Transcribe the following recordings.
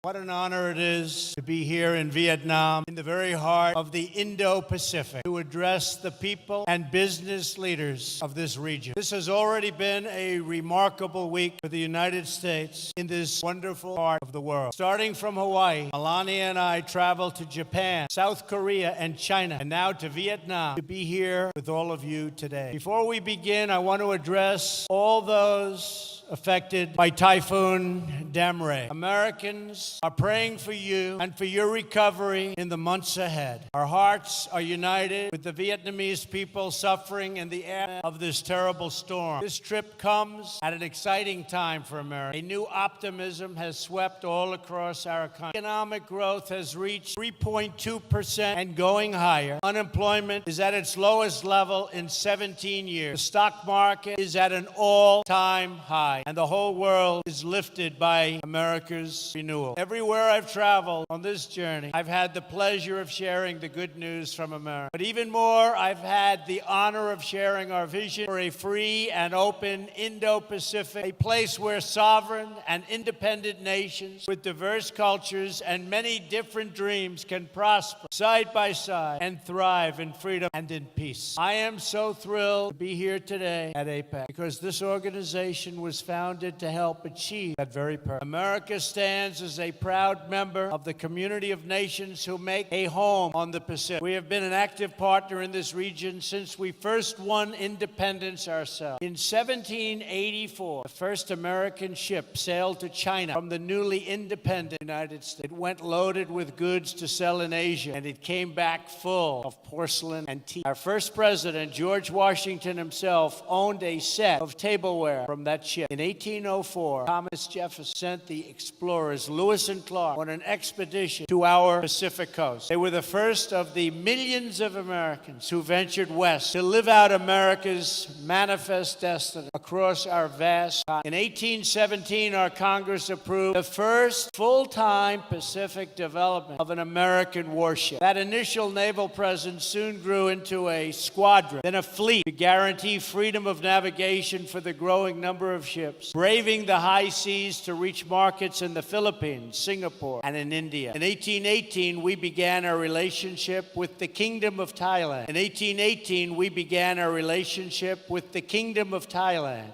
What an honor it is to be here in Vietnam, in the very heart of the Indo-Pacific, to address the people and business leaders of this region. This has already been a remarkable week for the United States in this wonderful part of the world. Starting from Hawaii, Melania and I traveled to Japan, South Korea, and China, and now to Vietnam to be here with all of you today. Before we begin, I want to address all those affected by Typhoon Damre. Americans are praying for you and for your recovery in the months ahead. Our hearts are united with the Vietnamese people suffering in the aftermath of this terrible storm. This trip comes at an exciting time for America. A new optimism has swept all across our country. Economic growth has reached 3.2% and going higher. Unemployment is at its lowest level in 17 years. The stock market is at an all-time high, and the whole world is lifted by America's renewal. Everywhere I've traveled on this journey, I've had the pleasure of sharing the good news from America. But even more, I've had the honor of sharing our vision for a free and open Indo-Pacific, a place where sovereign and independent nations with diverse cultures and many different dreams can prosper side by side and thrive in freedom and in peace. I am so thrilled to be here today at APEC because this organization was founded to help achieve that very purpose. America stands as a proud member of the community of nations who make a home on the Pacific. We have been an active partner in this region since we first won independence ourselves. In 1784, the first American ship sailed to China from the newly independent United States. It went loaded with goods to sell in Asia, and it came back full of porcelain and tea. Our first president, George Washington himself, owned a set of tableware from that ship. In 1804, Thomas Jefferson sent the explorers Lewis and Clark on an expedition to our Pacific coast. They were the first of the millions of Americans who ventured west to live out America's manifest destiny across our vast continent. In 1817, our Congress approved the first full-time Pacific development of an American warship. That initial naval presence soon grew into a squadron, then a fleet to guarantee freedom of navigation for the growing number of ships, braving the high seas to reach markets in the Philippines, Singapore, and in India. In 1818, we began our relationship with the Kingdom of Thailand. In 1818, we began our relationship with the Kingdom of Thailand.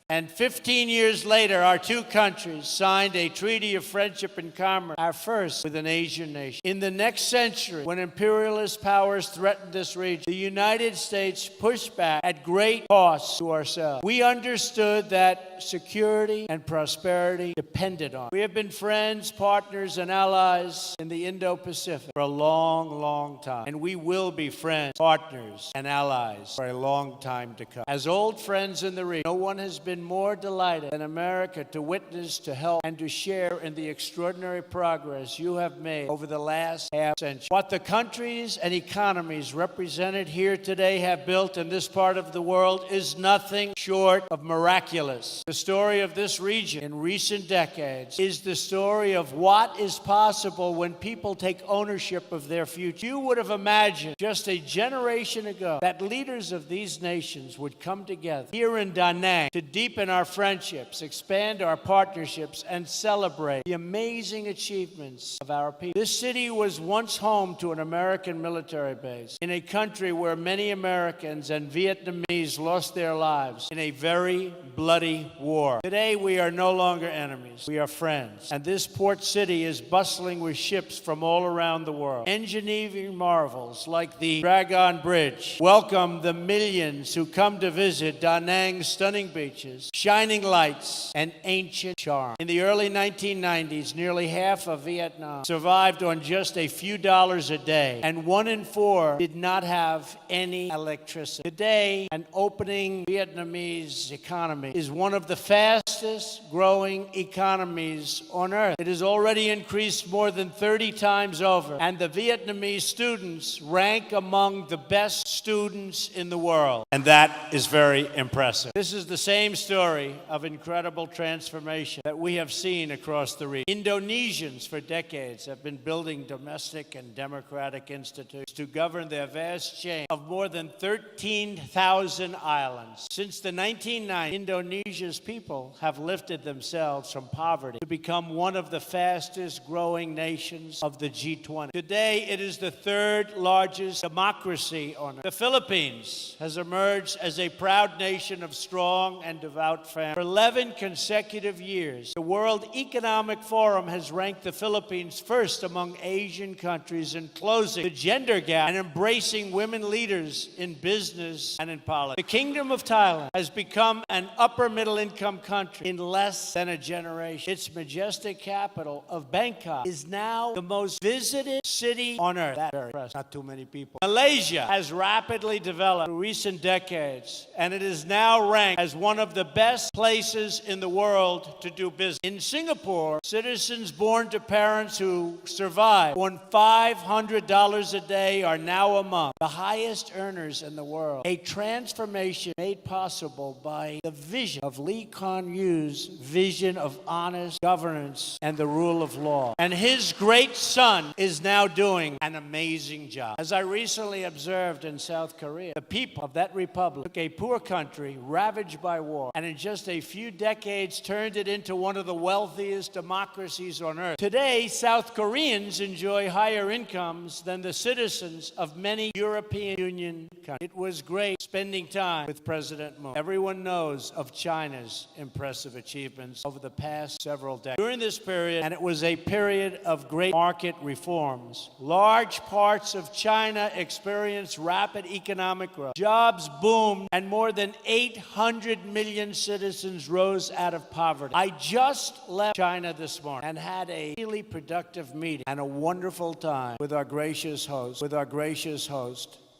And 15 years later, our two countries signed a treaty of friendship and commerce, our first with an Asian nation. In the next century, when imperialist powers threatened this region, the United States pushed back at great cost to ourselves. We understood that security and prosperity depended on it. We have been friends, partners, and allies in the Indo-Pacific for a long, long time. And we will be friends, partners, and allies for a long time to come. As old friends in the region, no one has been more delighted than America to witness, to help, and to share in the extraordinary progress you have made over the last half century. What the countries and economies represented here today have built in this part of the world is nothing short of miraculous. The story of this region in recent decades is the story of what is possible when people take ownership of their future. You would have imagined just a generation ago that leaders of these nations would come together here in Da Nang to deepen our friendships, expand our partnerships, and celebrate the amazing achievements of our people. This city was once home to an American military base in a country where many Americans and Vietnamese lost their lives in a very bloody war. Today, we are no longer enemies. We are friends. And this port city is bustling with ships from all around the world. Engineering marvels like the Dragon Bridge welcome the millions who come to visit Da Nang's stunning beaches, shining lights, and ancient charm. In the early 1990s, nearly half of Vietnam survived on just a few dollars a day, and 1 in 4 did not have any electricity. Today, an opening Vietnamese economy is one of the fastest growing economies on earth. It has already increased more than 30 times over, and the Vietnamese students rank among the best students in the world. And that is very impressive. This is the same story of incredible transformation that we have seen across the region. Indonesians for decades have been building domestic and democratic institutions to govern their vast chain of more than 13,000 islands. Since the 1990s, Indonesia's people have lifted themselves from poverty to become one of the fastest growing nations of the G20. Today, it is the third largest democracy on earth. The Philippines has emerged as a proud nation of strong and devout families. For 11 consecutive years, the World Economic Forum has ranked the Philippines first among Asian countries in closing the gender gap and embracing women leaders in business and in politics. The Kingdom of Thailand has become an upper middle income country in less than a generation. Its majestic capital of Bangkok is now the most visited city on earth. That's very impressive. Not too many people. Malaysia has rapidly developed in recent decades, and it is now ranked as one of the best places in the world to do business. In Singapore, citizens born to parents who survive on $500 a day are now among the highest earners in the world. A transformation made possible by the vision of Lee Kuan Yew's vision of honest governance and the rule of law. And his great son is now doing an amazing job. As I recently observed in South Korea, the people of that republic took a poor country ravaged by war and in just a few decades turned it into one of the wealthiest democracies on earth. Today, South Koreans enjoy higher incomes than the citizens of many European Union countries. It was great spending time with President Moon. Everyone knows of China's impressive achievements over the past several decades. During this period, and it was a period of great market reforms, large parts of China experienced rapid economic growth. Jobs boomed, and more than 800 million citizens rose out of poverty. I just left China this morning and had a really productive meeting and a wonderful time with our gracious host,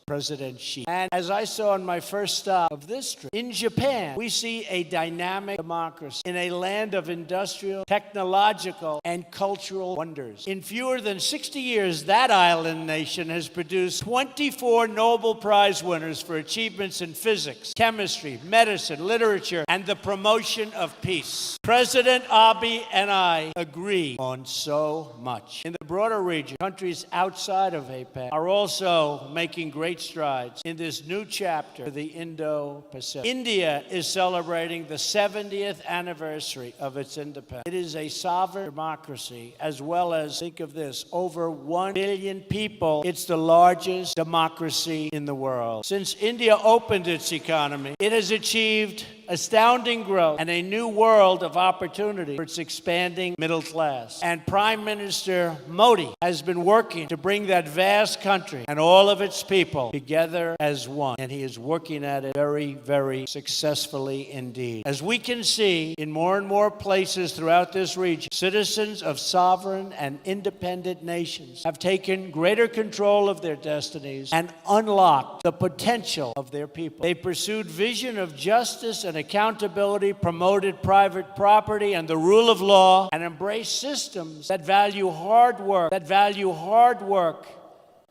President Xi. And as I saw on my first stop of this trip, in Japan, we see a dynamic democracy in a land of industrial, technological, and cultural wonders. In fewer than 60 years, that island nation has produced 24 Nobel Prize winners for achievements in physics, chemistry, medicine, literature, and the promotion of peace. President Abe and I agree on so much. In the broader region, countries outside of APEC are also making great strides in this new chapter of the Indo-Pacific. India is celebrating the 70th anniversary of its independence. It is a sovereign democracy, as well as, think of this, over 1 billion people. It's the largest democracy in the world. Since India opened its economy, it has achieved astounding growth and a new world of opportunity for its expanding middle class. And Prime Minister Modi has been working to bring that vast country and all of its people together as one. And he is working at it very, very successfully indeed. As we can see in more and more places throughout this region, citizens of sovereign and independent nations have taken greater control of their destinies and unlocked the potential of their people. They pursued vision of justice and accountability, promoted private property and the rule of law, and embraced systems that value hard work,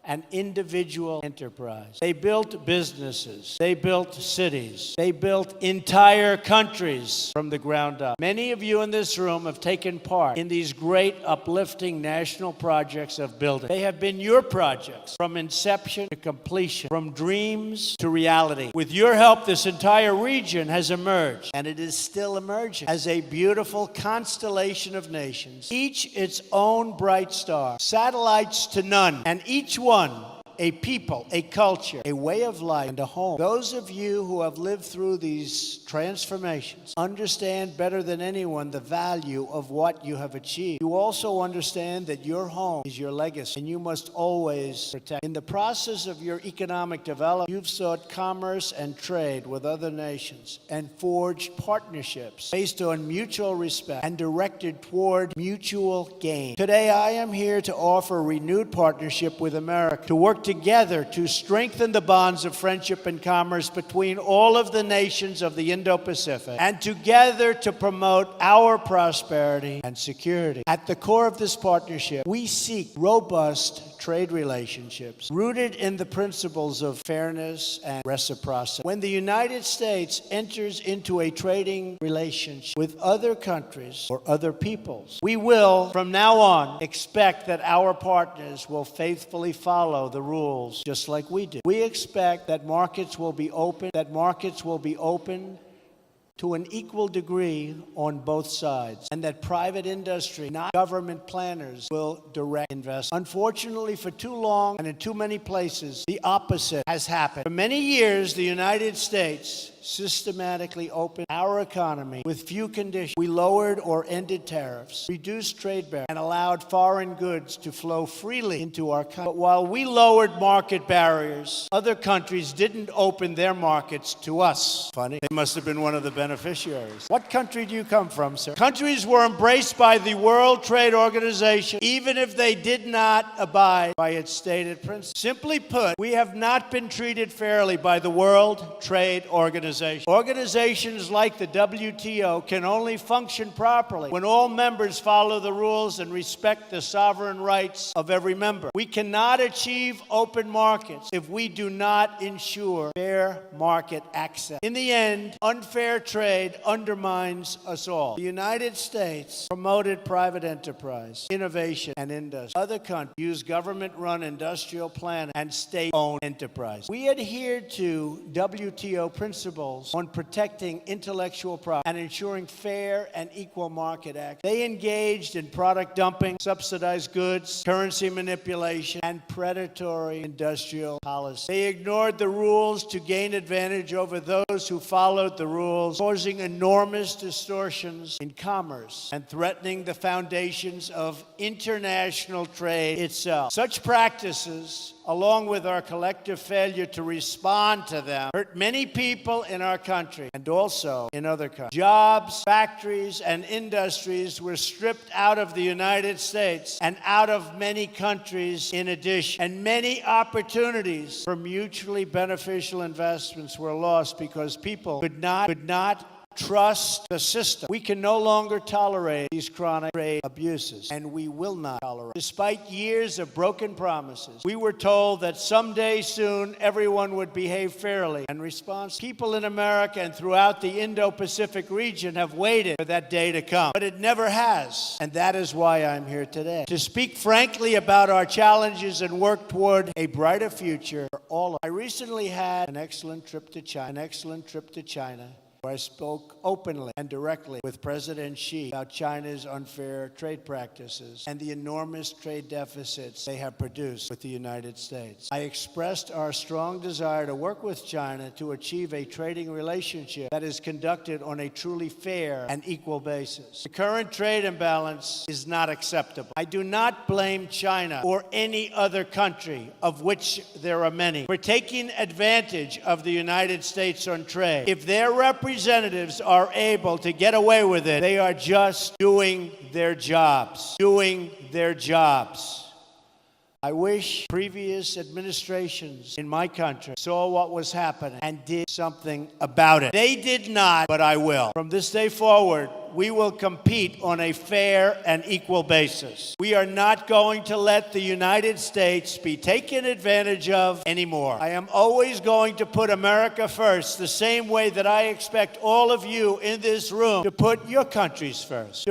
and individual enterprise. They built businesses, they built cities, they built entire countries from the ground up. Many of you in this room have taken part in these great uplifting national projects of building. They have been your projects from inception to completion, from dreams to reality. With your help, this entire region has emerged, and it is still emerging, as a beautiful constellation of nations, each its own bright star, satellites to none, and each one a people, a culture, a way of life, and a home. Those of you who have lived through these transformations understand better than anyone the value of what you have achieved. You also understand that your home is your legacy, and you must always protect. In the process of your economic development, you've sought commerce and trade with other nations and forged partnerships based on mutual respect and directed toward mutual gain. Today, I am here to offer renewed partnership with America to work together to strengthen the bonds of friendship and commerce between all of the nations of the Indo-Pacific, and together to promote our prosperity and security. At the core of this partnership, we seek robust trade relationships rooted in the principles of fairness and reciprocity. When the United States enters into a trading relationship with other countries or other peoples, we will, from now on, expect that our partners will faithfully follow the rules just like we do. We expect that markets will be open, to an equal degree on both sides, and that private industry, not government planners, will direct investment. Unfortunately, for too long and in too many places, the opposite has happened. For many years, the United States systematically opened our economy with few conditions. We lowered or ended tariffs, reduced trade barriers, and allowed foreign goods to flow freely into our country. But while we lowered market barriers, other countries didn't open their markets to us. Funny. They must have been one of the beneficiaries. What country do you come from, sir? Countries were embraced by the World Trade Organization, even if they did not abide by its stated principles. Simply put, we have not been treated fairly by the World Trade Organization. Organizations like the WTO can only function properly when all members follow the rules and respect the sovereign rights of every member. We cannot achieve open markets if we do not ensure fair market access. In the end, unfair trade undermines us all. The United States promoted private enterprise, innovation, and industry. Other countries use government-run industrial planning and state-owned enterprise. We adhered to WTO principles on protecting intellectual property and ensuring fair and equal market access. They engaged in product dumping, subsidized goods, currency manipulation, and predatory industrial policy. They ignored the rules to gain advantage over those who followed the rules, causing enormous distortions in commerce and threatening the foundations of international trade itself. Such practices, along with our collective failure to respond to them, hurt many people in our country and also in other countries. Jobs, factories, and industries were stripped out of the United States and out of many countries in addition. And many opportunities for mutually beneficial investments were lost because people could not trust the system. We can no longer tolerate these chronic trade abuses, and we will not tolerate. Despite years of broken promises, we were told that someday soon everyone would behave fairly and responsibly. People in America and throughout the Indo-Pacific region have waited for that day to come, but it never has, and that is why I'm here today, to speak frankly about our challenges and work toward a brighter future for all of us. I recently had an excellent trip to China, where I spoke openly and directly with President Xi about China's unfair trade practices and the enormous trade deficits they have produced with the United States. I expressed our strong desire to work with China to achieve a trading relationship that is conducted on a truly fair and equal basis. The current trade imbalance is not acceptable. I do not blame China or any other country, of which there are many, for taking advantage of the United States on trade. If their representatives are able to get away with it, they are just doing their jobs. I wish previous administrations in my country saw what was happening and did something about it. They did not, but I will. From this day forward, we will compete on a fair and equal basis. We are not going to let the United States be taken advantage of anymore. I am always going to put America first, the same way that I expect all of you in this room to put your countries first.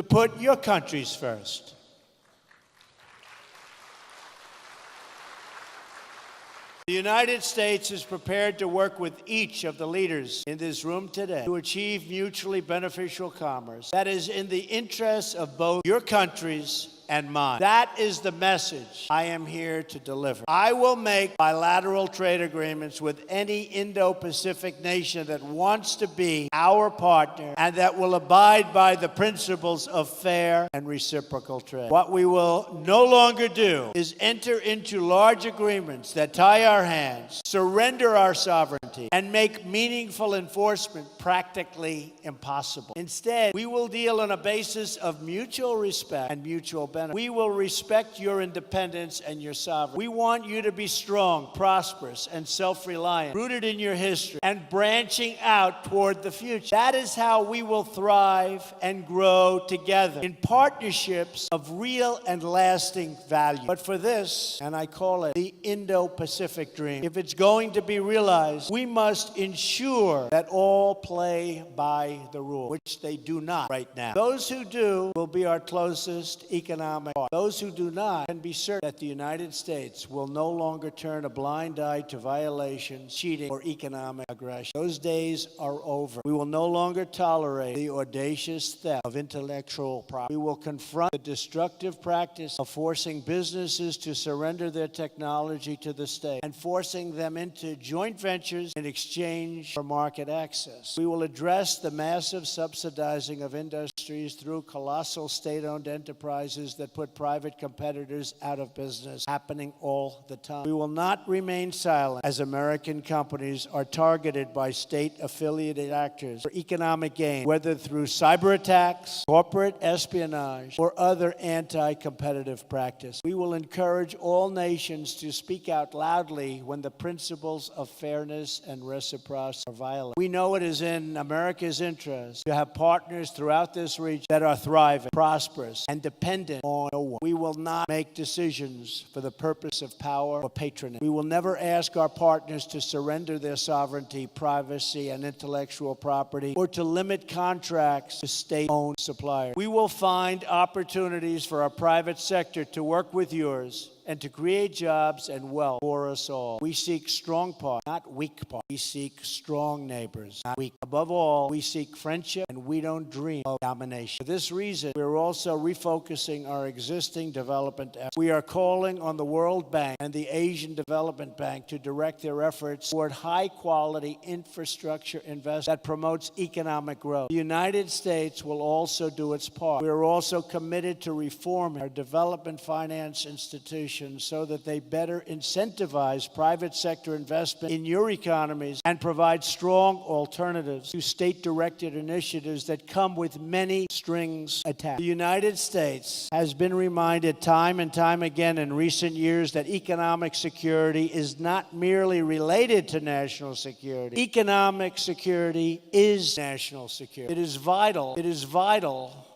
The United States is prepared to work with each of the leaders in this room today to achieve mutually beneficial commerce that is in the interests of both your countries and mine. That is the message I am here to deliver. I will make bilateral trade agreements with any Indo-Pacific nation that wants to be our partner and that will abide by the principles of fair and reciprocal trade. What we will no longer do is enter into large agreements that tie our hands, surrender our sovereignty, sovereignty and make meaningful enforcement practically impossible. Instead, we will deal on a basis of mutual respect and mutual benefit. We will respect your independence and your sovereignty. We want you to be strong, prosperous, and self-reliant, rooted in your history and branching out toward the future. That is how we will thrive and grow together in partnerships of real and lasting value. But for this, and I call it the Indo-Pacific dream, if it's going to be realized, we must ensure that all play by the rules, which they do not right now. Those who do will be our closest economic partner. Those who do not can be certain that the United States will no longer turn a blind eye to violations, cheating, or economic aggression. Those days are over. We will no longer tolerate the audacious theft of intellectual property. We will confront the destructive practice of forcing businesses to surrender their technology to the state and forcing them into joint ventures in exchange for market access. We will address the massive subsidizing of industries through colossal state-owned enterprises that put private competitors out of business, happening all the time. We will not remain silent as American companies are targeted by state-affiliated actors for economic gain, whether through cyber attacks, corporate espionage, or other anti-competitive practice. We will encourage all nations to speak out loudly when the principles of fairness and reciprocity are violated. We know it is in America's interest to have partners throughout this region that are thriving, prosperous, and dependent on no one. We will not make decisions for the purpose of power or patronage. We will never ask our partners to surrender their sovereignty, privacy, and intellectual property, or to limit contracts to state-owned suppliers. We will find opportunities for our private sector to work with yours and to create jobs and wealth for us all. We seek strong partners, not weak partners. We seek strong neighbors, not weak. Above all, we seek friendship, and we don't dream of domination. For this reason, we're also refocusing our existing development efforts. We are calling on the World Bank and the Asian Development Bank to direct their efforts toward high-quality infrastructure investment that promotes economic growth. The United States will also do its part. We are also committed to reforming our development finance institutions so that they better incentivize private sector investment in your economies and provide strong alternatives to state-directed initiatives that come with many strings attached. The United States has been reminded time and time again in recent years that economic security is not merely related to national security. Economic security is national security. It is vital. It is vital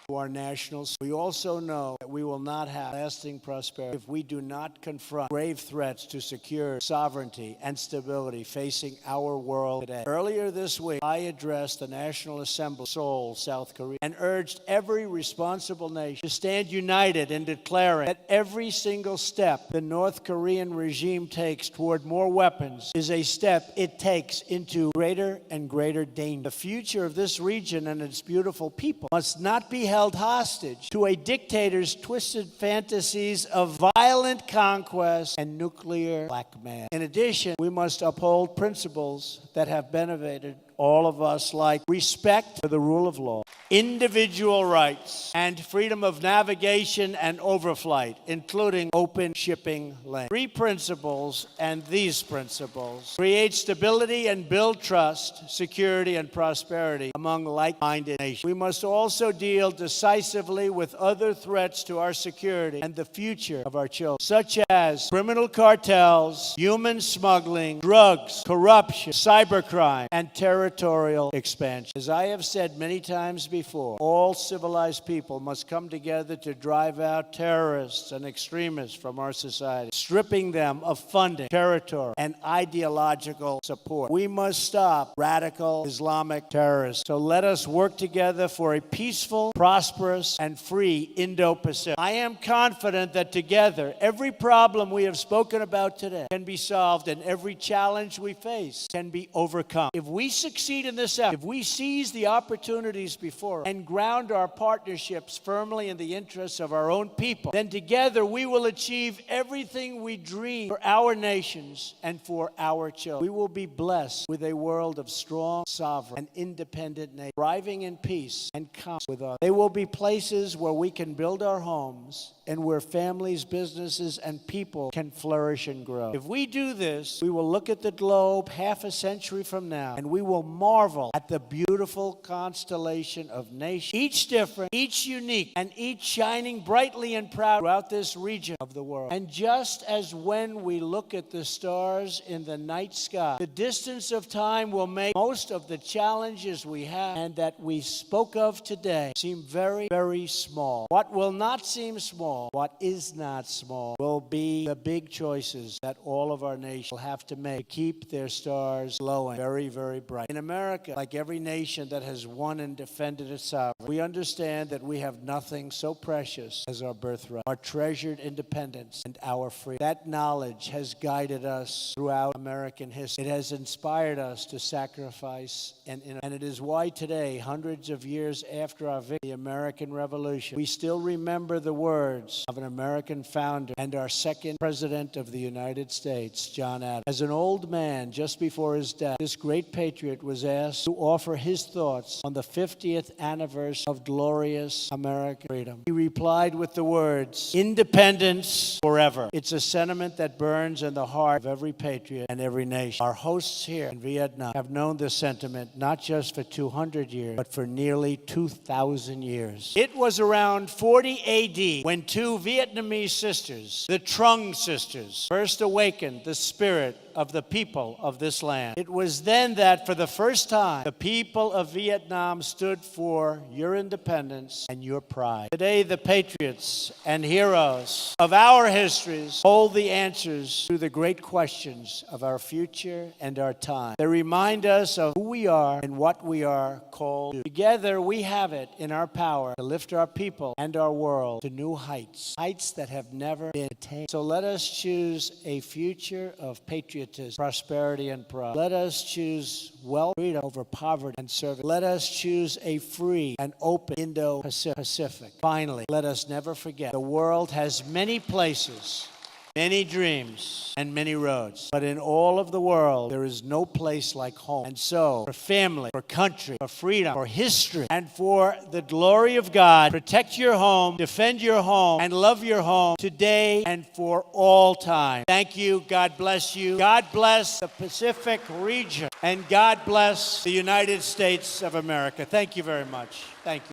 to our nationals. We also know that we will not have lasting prosperity if we do not confront grave threats to secure sovereignty and stability facing our world today. Earlier this week, I addressed the National Assembly of Seoul, South Korea, and urged every responsible nation to stand united in declaring that every single step the North Korean regime takes toward more weapons is a step it takes into greater and greater danger. The future of this region and its beautiful people must not be held hostage to a dictator's twisted fantasies of violent conquest and nuclear blackmail. In addition, we must uphold principles that have benefited all of us, like respect for the rule of law, individual rights, and freedom of navigation and overflight, including open shipping lanes. Three principles, and these principles create stability and build trust, security, and prosperity among like-minded nations. We must also deal decisively with other threats to our security and the future of our children, such as criminal cartels, human smuggling, drugs, corruption, cybercrime, and territorial expansion. As I have said many times before, all civilized people must come together to drive out terrorists and extremists from our society, stripping them of funding, territory, and ideological support. We must stop radical Islamic terrorists. So let us work together for a peaceful, prosperous, and free Indo-Pacific. I am confident that together, every problem we have spoken about today can be solved and every challenge we face can be overcome. If we succeed succeed in this effort, if we seize the opportunities before us and ground our partnerships firmly in the interests of our own people, then together we will achieve everything we dream for our nations and for our children. We will be blessed with a world of strong, sovereign, and independent nations, thriving in peace and commerce with others. They will be places where we can build our homes and where families, businesses, and people can flourish and grow. If we do this, we will look at the globe half a century from now, and we will marvel at the beautiful constellation of nations, each different, each unique, and each shining brightly and proud throughout this region of the world. And just as when we look at the stars in the night sky, the distance of time will make most of the challenges we have and that we spoke of today seem very, very small. What will not seem small, what is not small, will be the big choices that all of our nations will have to make to keep their stars glowing very, very bright. In America, like every nation that has won and defended its sovereignty, we understand that we have nothing so precious as our birthright, our treasured independence, and our freedom. That knowledge has guided us throughout American history. It has inspired us to sacrifice, and it is why today, hundreds of years after our victory, the American Revolution, we still remember the words of an American founder and our second president of the United States, John Adams. As an old man, just before his death, this great patriot was asked to offer his thoughts on the 50th anniversary of glorious American freedom. He replied with the words, "Independence forever." It's a sentiment that burns in the heart of every patriot and every nation. Our hosts here in Vietnam have known this sentiment not just for 200 years, but for nearly 2,000 years. It was around 40 AD when two Vietnamese sisters, the Trung sisters, first awakened the spirit of the people of this land. It was then that, for the first time, the people of Vietnam stood for your independence and your pride. Today, the patriots and heroes of our histories hold the answers to the great questions of our future and our time. They remind us of who we are and what we are called to. Together, we have it in our power to lift our people and our world to new heights, heights that have never been attained. So let us choose a future of patriotism, prosperity, and pride. Let us choose wealth, freedom over poverty and service. Let us choose a free and open Indo-Pacific. Finally, let us never forget the world has many places, many dreams, and many roads. But in all of the world, there is no place like home. And so, for family, for country, for freedom, for history, and for the glory of God, protect your home, defend your home, and love your home today and for all time. Thank you. God bless you. God bless the Pacific region. And God bless the United States of America. Thank you very much. Thank you.